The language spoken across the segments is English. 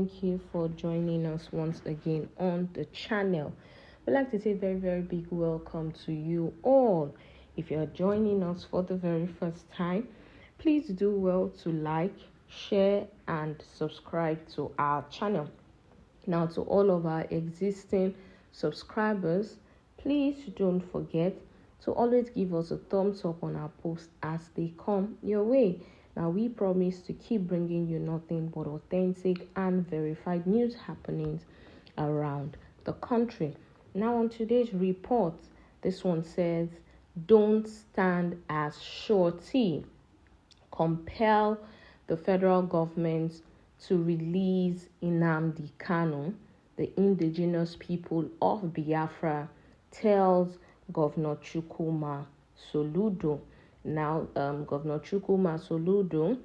thank you for joining us once again on the channel. We'd like to say a very, very big welcome to you all. If you're joining us for the very first time, please do well to like, share, and subscribe to our channel. Now, to all of our existing subscribers, please don't forget to always give us a thumbs up on our posts as they come your way. Now, we promise to keep bringing you nothing but authentic and verified news happenings around the country. Now, on today's report, this one says, don't stand as surety. Compel the federal government to release Nnamdi Kanu, the indigenous people of Biafra, tells Governor Chukwuma Soludo. Now, Governor Chukwuma Soludo,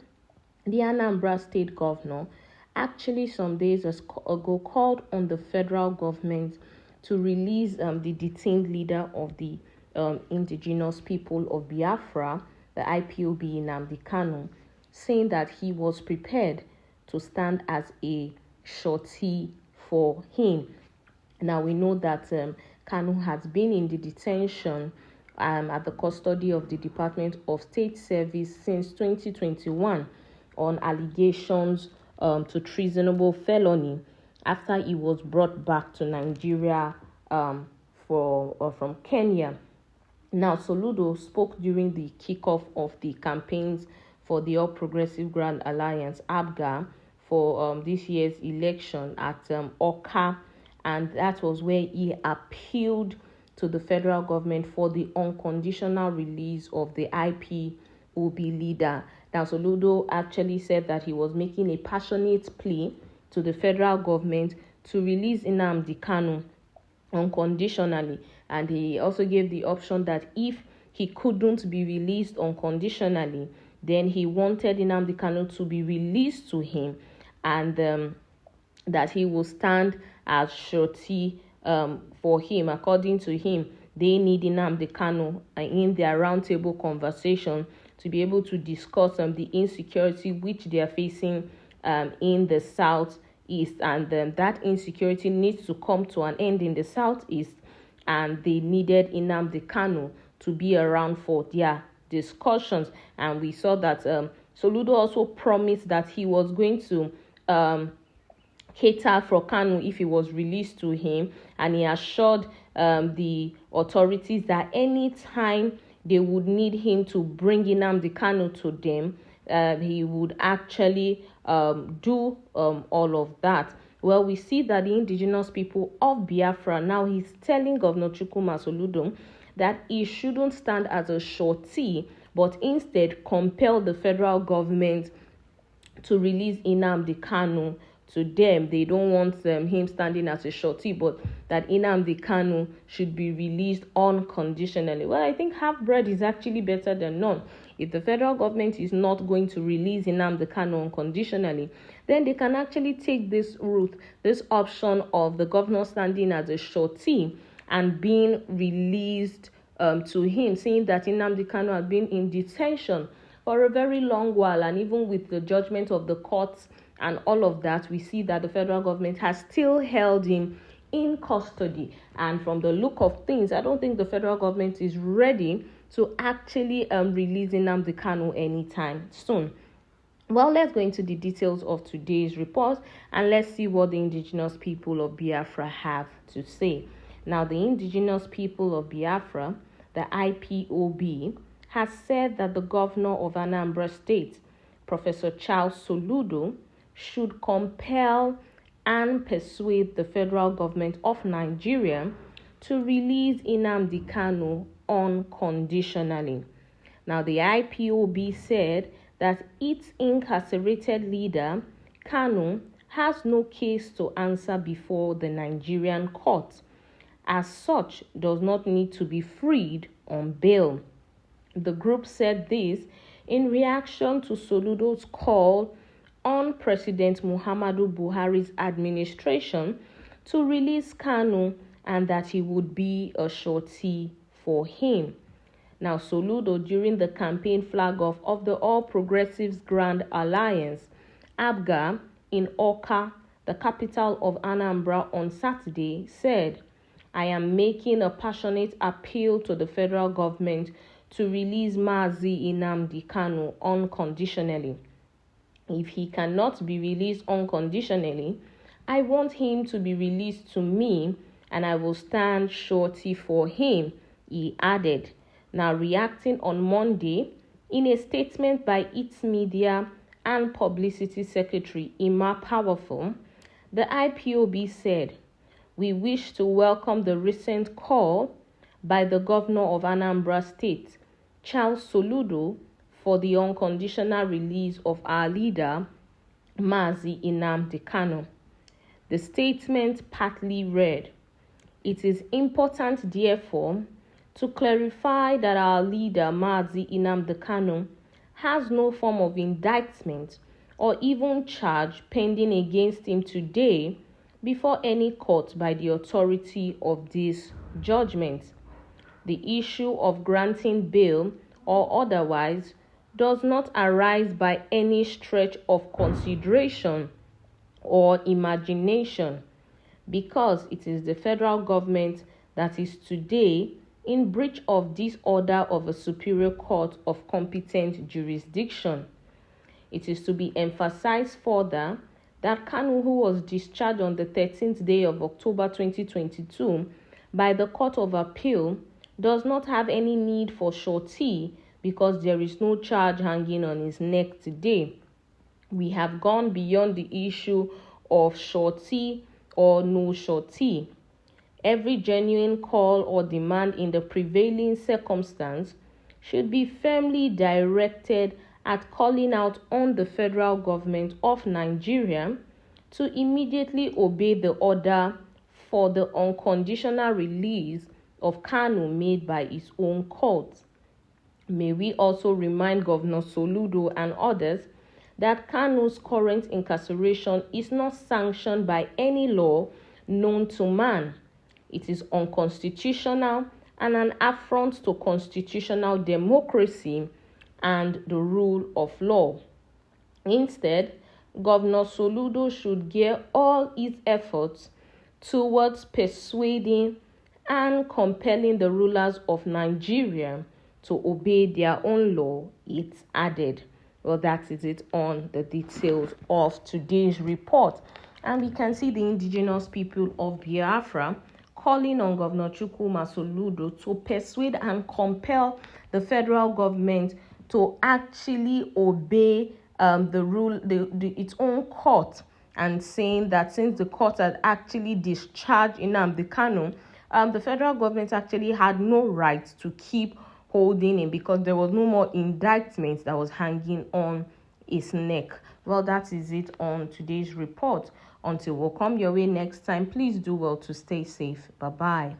the Anambra State governor, actually some days ago called on the federal government to release the detained leader of the indigenous people of Biafra, the IPOB Nnamdi Kanu, saying that he was prepared to stand as a surety for him. Now, we know that Kanu has been in the detention at the custody of the Department of State Service since 2021 on allegations to treasonable felony after he was brought back to Nigeria from Kenya. Now, Soludo spoke during the kickoff of the campaigns for the All Progressive Grand Alliance, ABGA, for this year's election at Oka, and that was where he appealed to the federal government for the unconditional release of the IPOB leader. Now, Soludo actually said that he was making a passionate plea to the federal government to release Nnamdi Kanu unconditionally, and he also gave the option that if he couldn't be released unconditionally, then he wanted Nnamdi Kanu to be released to him, and that he will stand as surety for him. According to him, they need Nnamdi Kanu in their roundtable conversation to be able to discuss the insecurity which they are facing in the southeast, and that insecurity needs to come to an end in the southeast, and they needed Nnamdi Kanu to be around for their discussions. And we saw that Soludo also promised that he was going to cater for Kanu if he was released to him, and he assured the authorities that anytime they would need him to bring Nnamdi Kanu to them, he would actually do all of that. Well, we see that the indigenous people of Biafra, now he's telling Governor Chukwuma Soludo that he shouldn't stand as a surety, but instead compel the federal government to release Nnamdi Kanu to them. They don't want him standing as a surety, but that Nnamdi Kanu should be released unconditionally. Well, I think half bread is actually better than none. If the federal government is not going to release Nnamdi Kanu unconditionally, then they can actually take this route, this option of the governor standing as a surety and being released to him, saying that Nnamdi Kanu has been in detention for a very long while, and even with the judgment of the courts and all of that, we see that the federal government has still held him in custody. And from the look of things, I don't think the federal government is ready to actually release Nnamdi Kanu anytime soon. Well, let's go into the details of today's report and let's see what the indigenous people of Biafra have to say. Now, the indigenous people of Biafra, the IPOB, has said that the governor of Anambra State, Professor Charles Soludo, should compel and persuade the federal government of Nigeria to release Nnamdi Kanu unconditionally. Now, the IPOB said that its incarcerated leader, Kanu, has no case to answer before the Nigerian court. As such, does not need to be freed on bail. The group said this in reaction to Soludo's call on President Muhammadu Buhari's administration to release Kanu and that he would be a surety for him. Now, Soludo, during the campaign flag-off of the All Progressives Grand Alliance, ABGA, in Oka, the capital of Anambra, on Saturday, said, "I am making a passionate appeal to the federal government to release Mazi Nnamdi Kanu unconditionally. If he cannot be released unconditionally, I want him to be released to me, and I will stand surety for him," he added. Now reacting on Monday, in a statement by its media and publicity secretary, Emma Powerful, the IPOB said, "We wish to welcome the recent call by the governor of Anambra State, Charles Soludo, for the unconditional release of our leader, Mazi Nnamdi Kanu." The statement partly read, "It is important, therefore, to clarify that our leader, Mazi Nnamdi Kanu, has no form of indictment or even charge pending against him today before any court by the authority of this judgment. The issue of granting bail or otherwise does not arise by any stretch of consideration or imagination, because it is the federal government that is today in breach of this order of a superior court of competent jurisdiction. It is to be emphasized further that Kanu, who was discharged on the 13th day of October 2022 by the Court of Appeal, does not have any need for surety because there is no charge hanging on his neck today. We have gone beyond the issue of surety or no surety. Every genuine call or demand in the prevailing circumstance should be firmly directed at calling out on the federal government of Nigeria to immediately obey the order for the unconditional release of Kanu made by his own court. May we also remind Governor Soludo and others that Kanu's current incarceration is not sanctioned by any law known to man. It is unconstitutional and an affront to constitutional democracy and the rule of law. Instead, Governor Soludo should gear all his efforts towards persuading and compelling the rulers of Nigeria to obey their own law, it added. Well, that is it on the details of today's report. And we can see the indigenous people of Biafra calling on Governor Chukwuma Soludo to persuade and compel the federal government to actually obey its own court, and saying that since the court had actually discharged Nnamdi Kanu, the federal government actually had no right to keep holding him because there was no more indictment that was hanging on his neck. Well, that is it on today's report. Until we'll come your way next time, please do well to stay safe. Bye-bye.